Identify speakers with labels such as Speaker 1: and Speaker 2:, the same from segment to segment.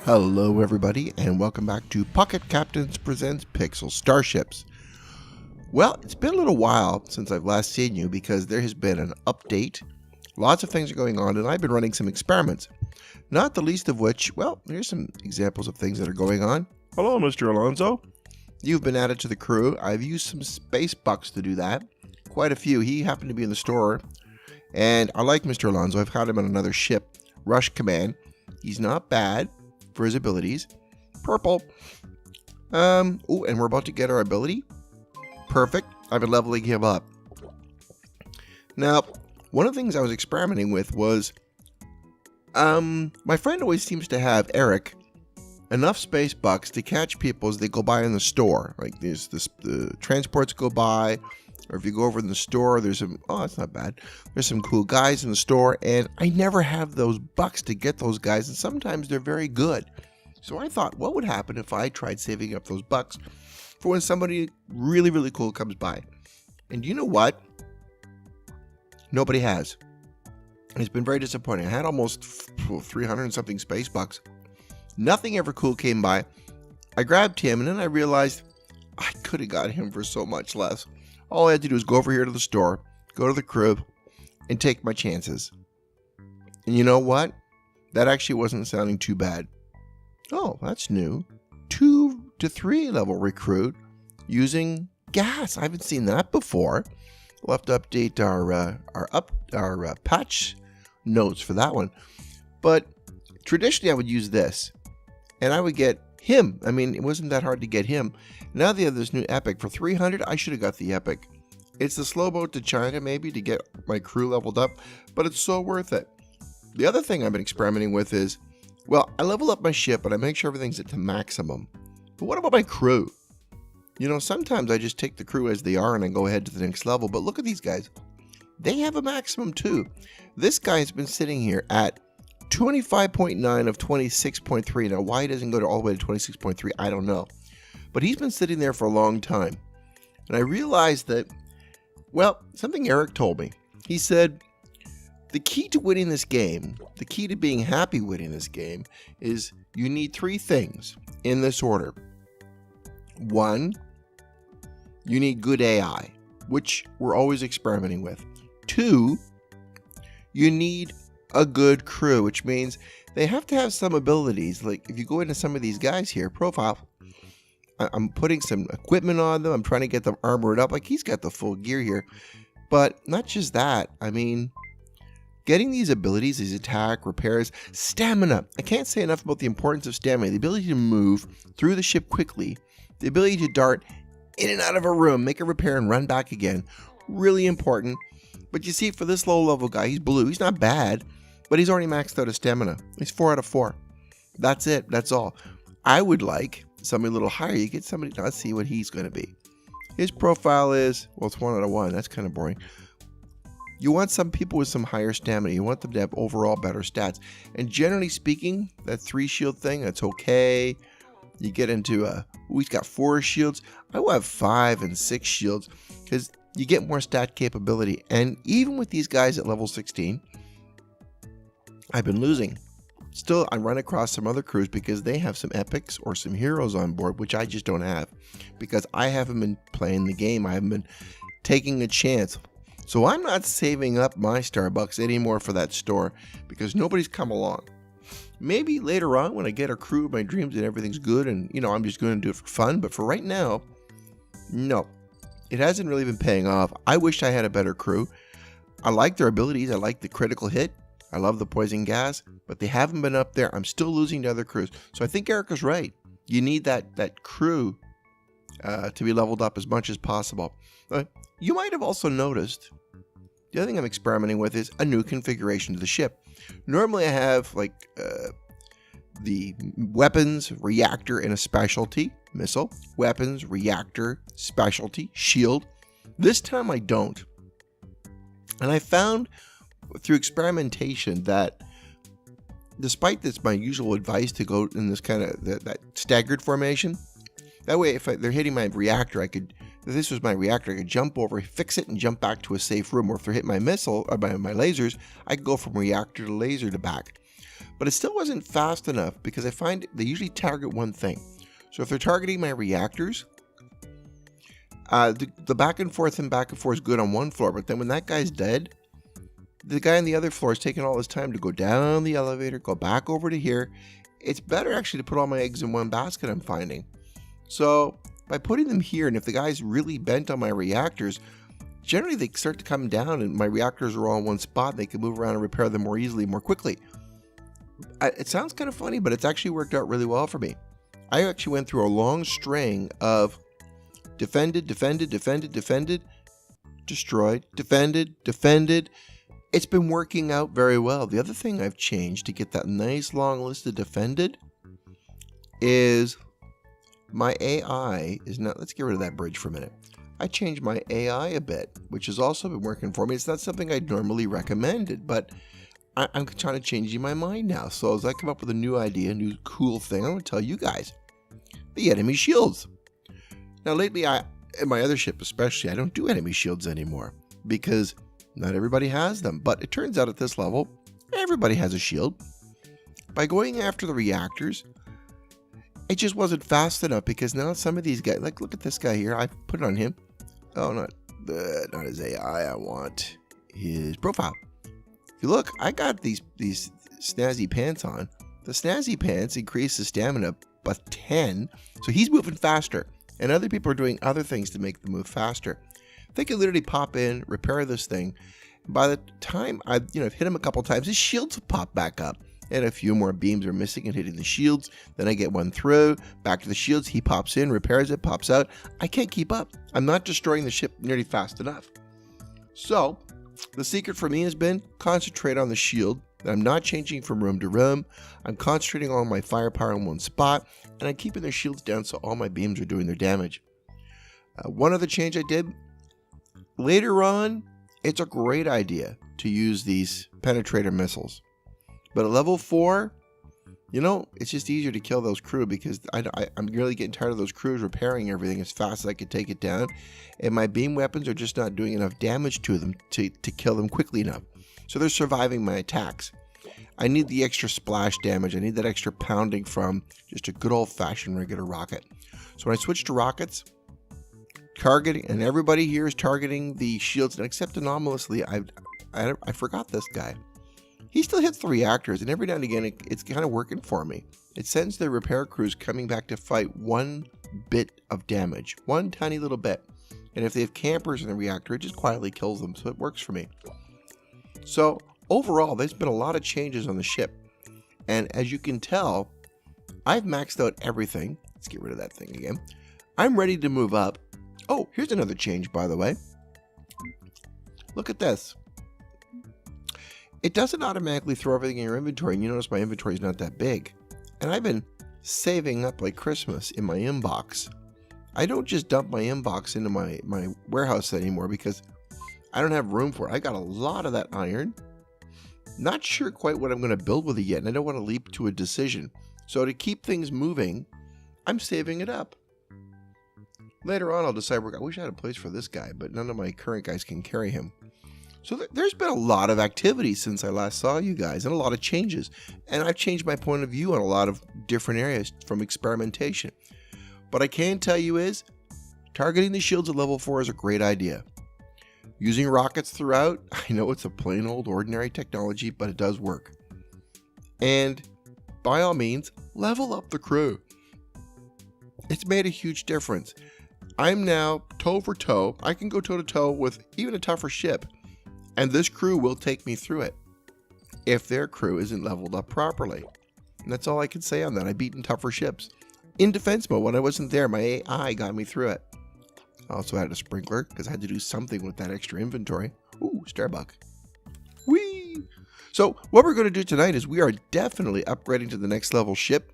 Speaker 1: Hello everybody, and welcome back to Pocket Captains Presents Pixel Starships. Well, it's been a little while since I've last seen you because there has been an update. Lots of things are going on, and I've been running some experiments. Not the least of which, well, here's some examples of things that are going on. Hello, Mr. Alonso. You've been added to the crew. I've used some space bucks to do that. Quite a few. He happened to be in the store, and I like Mr. Alonso. I've had him on another ship, Rush Command. He's not bad for his abilities. Purple. And we're about to get our ability. Perfect. I've been leveling him up. Now, one of the things I was experimenting with was, my friend always seems to have, Eric, enough space bucks to catch people as they go by in the store. Like the transports go by, or if you go over in the store, there's some, it's not bad. There's some cool guys in the store, and I never have those bucks to get those guys, and sometimes they're very good. So I thought, what would happen if I tried saving up those bucks for when somebody really, really cool comes by? And you know what? Nobody has. It's been very disappointing. I had almost 300 and something space bucks. Nothing ever cool came by. I grabbed him, and then I realized I could have got him for so much less. All I had to do was go over here to the store, go to the crib, and take my chances. And you know what? That actually wasn't sounding too bad. Oh, that's new. 2 to 3 level recruit using gas. I haven't seen that before. We'll have to update our patch notes for that one. But traditionally, I would use this, and I would get him. I mean, it wasn't that hard to get him. Now they have this new epic for 300. I should have got the epic. It's the slow boat to China, maybe, to get my crew leveled up, but it's so worth it. The other thing I've been experimenting with is, well, I level up my ship and I make sure everything's at the maximum. But what about my crew? You know, sometimes I just take the crew as they are and I go ahead to the next level, but look at these guys. They have a maximum too. This guy has been sitting here at 25.9 of 26.3. Now, why he doesn't go all the way to 26.3, I don't know. But he's been sitting there for a long time. And I realized that, well, something Eric told me. He said, the key to winning this game, the key to being happy winning this game, is you need 3 things in this order. 1, you need good AI, which we're always experimenting with. 2, you need a good crew, which means they have to have some abilities. Like if you go into some of these guys here, profile, I'm putting some equipment on them. I'm trying to get them armored up. Like he's got the full gear here. But not just that. I mean, getting these abilities, these attack, repairs, stamina. I can't say enough about the importance of stamina. The ability to move through the ship quickly. The ability to dart in and out of a room, make a repair, and run back again. Really important. But you see, for this low-level guy, he's blue. He's not bad, but he's already maxed out his stamina. He's 4 out of 4. That's it. That's all. I would like somebody a little higher. You get somebody, let's see what he's going to be. His profile is, well, it's 1 out of 1. That's kind of boring. You want some people with some higher stamina. You want them to have overall better stats. And generally speaking, that 3 shield thing, that's okay. You get into, he's got 4 shields. I will have 5 and 6 shields because you get more stat capability. And even with these guys at level 16, I've been losing. Still, I run across some other crews because they have some epics or some heroes on board, which I just don't have because I haven't been playing the game. I haven't been taking a chance. So I'm not saving up my Starbucks anymore for that store because nobody's come along. Maybe later on when I get a crew of my dreams and everything's good and, you know, I'm just going to do it for fun. But for right now, no. It hasn't really been paying off. I wish I had a better crew. I like their abilities. I like the critical hit. I love the poison gas, but they haven't been up there. I'm still losing to other crews. So I think Erica's right. You need that crew to be leveled up as much as possible. You might have also noticed, the other thing I'm experimenting with is a new configuration to the ship. Normally I have like the weapons, reactor, and a specialty. Missile, weapons, reactor, specialty, shield. This time I don't. And I found through experimentation that despite this, my usual advice to go in this kind of that staggered formation, that way if they're hitting my reactor, if this was my reactor, I could jump over, fix it, and jump back to a safe room. Or if they're hitting my missile or my lasers, I could go from reactor to laser to back. But it still wasn't fast enough because I find they usually target one thing. So if they're targeting my reactors, the back and forth is good on one floor. But then when that guy's dead, the guy on the other floor is taking all his time to go down the elevator, go back over to here. It's better actually to put all my eggs in one basket, I'm finding. So by putting them here, and if the guy's really bent on my reactors, generally they start to come down and my reactors are all in one spot. And they can move around and repair them more easily, more quickly. It sounds kind of funny, but it's actually worked out really well for me. I actually went through a long string of defended, destroyed, defended. It's been working out very well. The other thing I've changed to get that nice long list of defended is my AI is not, let's get rid of that bridge for a minute. I changed my AI a bit, which has also been working for me. It's not something I'd normally recommended, but I'm trying to change my mind now. So as I come up with a new idea, a new cool thing, I'm going to tell you guys. The enemy shields. Now lately, in my other ship especially, I don't do enemy shields anymore because not everybody has them. But it turns out at this level, everybody has a shield. By going after the reactors, it just wasn't fast enough because now some of these guys, like look at this guy here, I put it on him. Oh, not his AI, I want his profile. If you look, I got these snazzy pants on. The snazzy pants increase the stamina by 10, so he's moving faster. And other people are doing other things to make them move faster. They can literally pop in, repair this thing. By the time I've hit him a couple times, his shields will pop back up. And a few more beams are missing and hitting the shields. Then I get one through, back to the shields. He pops in, repairs it, pops out. I can't keep up. I'm not destroying the ship nearly fast enough. So the secret for me has been concentrate on the shield. I'm not changing from room to room. I'm concentrating on my firepower in one spot, and I'm keeping their shields down so all my beams are doing their damage. One other change I did, later on, it's a great idea to use these penetrator missiles. But at level 4, it's just easier to kill those crew because I'm really getting tired of those crews repairing everything as fast as I could take it down. And my beam weapons are just not doing enough damage to them to kill them quickly enough. So they're surviving my attacks. I need the extra splash damage. I need that extra pounding from just a good old-fashioned regular rocket. So when I switch to rockets, targeting, and everybody here is targeting the shields, and except anomalously, I forgot this guy. He still hits the reactors, and every now and again, it's kind of working for me. It sends the repair crews coming back to fight one bit of damage, one tiny little bit. And if they have campers in the reactor, it just quietly kills them, so it works for me. So overall, there's been a lot of changes on the ship. And as you can tell, I've maxed out everything. Let's get rid of that thing again. I'm ready to move up. Oh, here's another change, by the way. Look at this. It doesn't automatically throw everything in your inventory, and you notice my inventory is not that big. And I've been saving up like Christmas in my inbox. I don't just dump my inbox into my warehouse anymore because I don't have room for it. I got a lot of that iron. Not sure quite what I'm going to build with it yet, and I don't want to leap to a decision. So to keep things moving, I'm saving it up. Later on, I'll decide, I wish I had a place for this guy, but none of my current guys can carry him. So there's been a lot of activity since I last saw you guys, and a lot of changes. And I've changed my point of view on a lot of different areas from experimentation. What I can tell you is, targeting the shields at level 4 is a great idea. Using rockets throughout, I know it's a plain old ordinary technology, but it does work. And by all means, level up the crew. It's made a huge difference. I'm now toe for toe. I can go toe to toe with even a tougher ship. And this crew will take me through it if their crew isn't leveled up properly. And that's all I can say on that. I've beaten tougher ships. In defense mode, when I wasn't there, my AI got me through it. I also had a sprinkler because I had to do something with that extra inventory. Ooh, Starbuck. Whee! So what we're going to do tonight is we are definitely upgrading to the next level ship.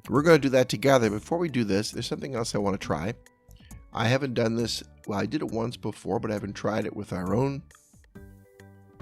Speaker 1: We're going to do that together. Before we do this, there's something else I want to try. I haven't done this. Well, I did it once before, but I haven't tried it with our own.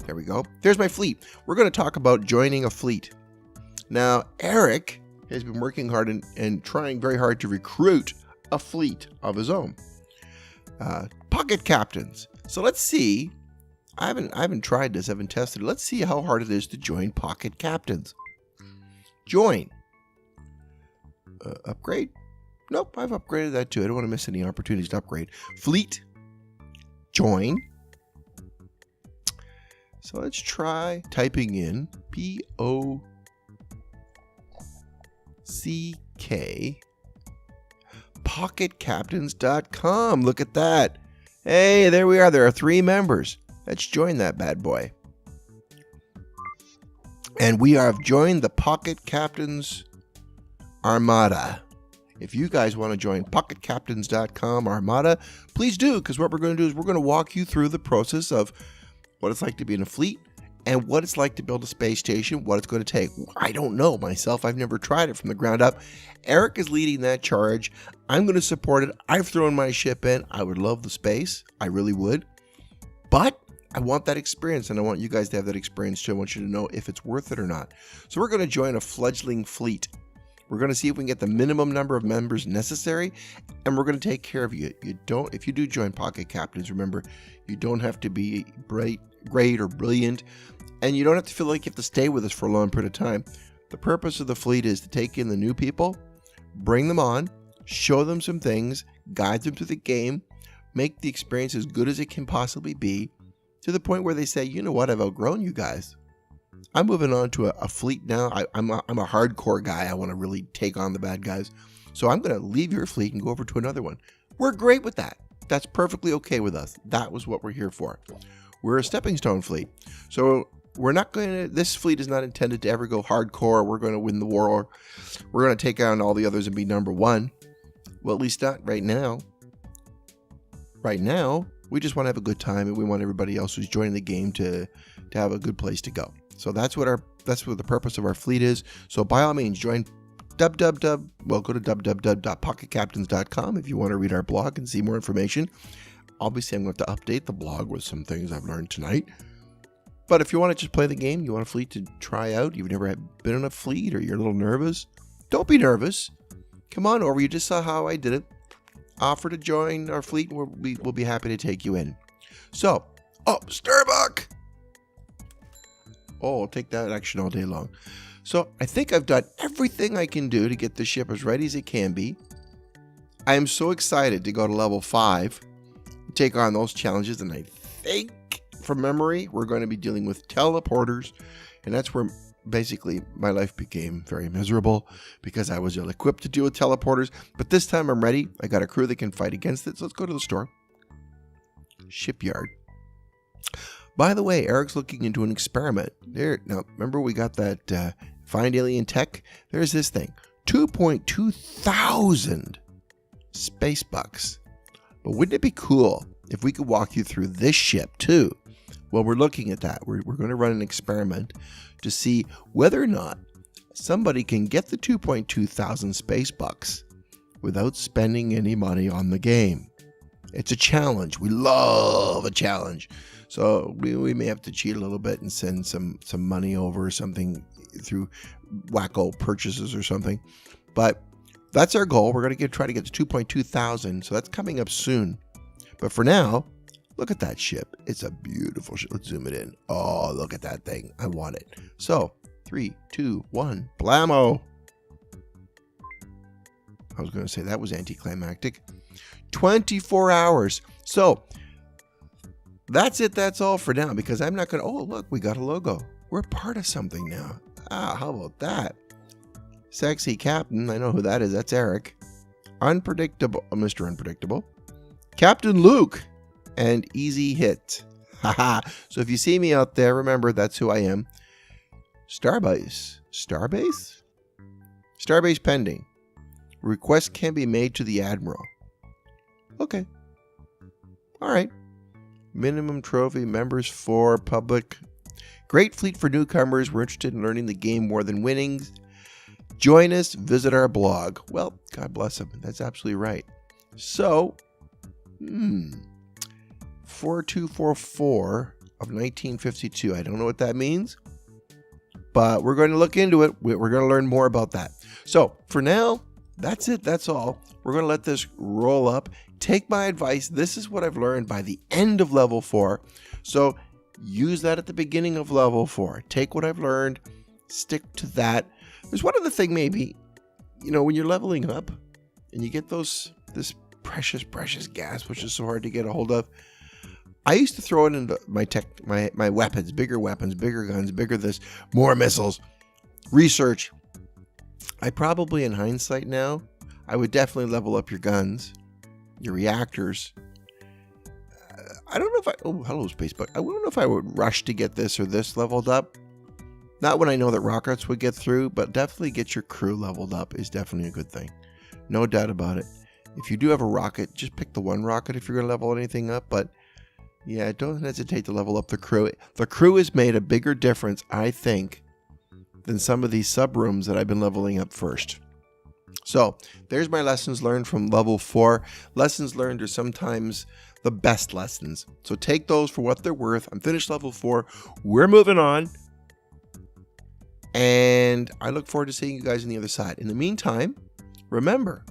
Speaker 1: There we go. There's my fleet. We're going to talk about joining a fleet. Now, Eric has been working hard and trying very hard to recruit a fleet of his own. Pocket captains. So let's see. I haven't tried this. I haven't tested it. Let's see how hard it is to join pocket captains. Join. Upgrade? Nope, I've upgraded that too. I don't want to miss any opportunities to upgrade. Fleet. Join. So let's try typing in POCK pocketcaptains.com. Look at that. Hey, there we are. There are 3 members. Let's join that bad boy. And we have joined the Pocket Captains Armada. If you guys want to join pocketcaptains.com Armada, please do, because what we're going to do is we're going to walk you through the process of what it's like to be in a fleet and what it's like to build a space station, what it's going to take. I don't know myself. I've never tried it from the ground up. Eric is leading that charge. I'm going to support it. I've thrown my ship in. I would love the space. I really would. But I want that experience, and I want you guys to have that experience too. I want you to know if it's worth it or not. So we're going to join a fledgling fleet. We're going to see if we can get the minimum number of members necessary, and we're going to take care of you. If you do join Pocket Captains, remember, you don't have to be great or brilliant, and you don't have to feel like you have to stay with us for a long period of time. The purpose of the fleet is to take in the new people, bring them on, show them some things, guide them through the game, make the experience as good as it can possibly be, to the point where they say, you know what, I've outgrown you guys. I'm moving on to a fleet now. I'm a hardcore guy. I want to really take on the bad guys. So I'm going to leave your fleet and go over to another one. We're great with that. That's perfectly okay with us. That was what we're here for. We're a stepping stone fleet. So we're not going to, this fleet is not intended to ever go hardcore. We're going to win the war. Or we're going to take on all the others and be number one. Well, at least not right now. Right now, we just want to have a good time, and we want everybody else who's joining the game to have a good place to go. So that's what the purpose of our fleet is. So by all means, join go to www.pocketcaptains.com if you want to read our blog and see more information. Obviously, I'm going to update the blog with some things I've learned tonight. But if you want to just play the game, you want a fleet to try out, you've never been in a fleet, or you're a little nervous, don't be nervous. Come on over. You just saw how I did it. Offer to join our fleet, and we'll be happy to take you in. So, Starbuck! Oh, I'll take that action all day long. So I think I've done everything I can do to get the ship as ready as it can be. I am so excited to go to level 5 and take on those challenges. And I think, from memory, we're going to be dealing with teleporters. And that's where basically my life became very miserable, because I was ill-equipped to deal with teleporters. But this time I'm ready. I got a crew that can fight against it. So let's go to the store. Shipyard. By the way, Eric's looking into an experiment. There, now, remember we got that Find Alien Tech? There's this thing. 2.2 thousand space bucks. But wouldn't it be cool if we could walk you through this ship too? Well, we're looking at that. We're going to run an experiment to see whether or not somebody can get the 2.2 thousand space bucks without spending any money on the game. It's a challenge. We love a challenge. So we may have to cheat a little bit and send some money over or something through wacko purchases or something. But that's our goal. We're going to try to get to 2.2 thousand. So that's coming up soon. But for now, look at that ship. It's a beautiful ship. Let's zoom it in. Oh, look at that thing. I want it. So 3, 2, 1, blammo. I was going to say that was anticlimactic. 24 hours. So that's it. That's all for now, because I'm not going to, oh, look, we got a logo. We're part of something now. How about that? Sexy Captain. I know who that is. That's Eric. Unpredictable. Mr. Unpredictable. Captain Luke. And Easy Hit. Haha. So if you see me out there, remember that's who I am. Starbase. Starbase? Starbase pending. Request can be made to the Admiral. Okay. All right. Minimum trophy, members for public. Great fleet for newcomers. We're interested in learning the game more than winning. Join us. Visit our blog. Well, God bless him. That's absolutely right. So, 4244 of 1952. I don't know what that means, but we're going to look into it. We're going to learn more about that. So, for now, that's it. That's all. We're going to let this roll up. Take my advice. This is what I've learned by the end of level 4. So use that at the beginning of level 4. Take what I've learned Stick to that. There's one other thing maybe, when you're leveling up and you get this precious gas, which is so hard to get a hold of. I used to throw it into my weapons, bigger guns, bigger this, more missiles, research. I probably, in hindsight now, I would definitely level up your guns, your reactors. I don't know if hello Spacebug. I don't know if I would rush to get this or this leveled up. Not when I know that rockets would get through, but definitely get your crew leveled up is definitely a good thing. No doubt about it. If you do have a rocket, just pick the one rocket if you're going to level anything up. But yeah, don't hesitate to level up the crew. The crew has made a bigger difference, I think, than some of these sub rooms that I've been leveling up first. So there's my lessons learned from level 4. Lessons learned are sometimes the best lessons. So take those for what they're worth. I'm finished level 4. We're moving on. And I look forward to seeing you guys on the other side. In the meantime, remember,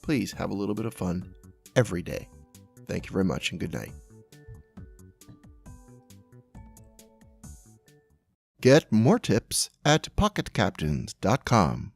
Speaker 1: please have a little bit of fun every day. Thank you very much and good night. Get more tips at pocketcaptains.com.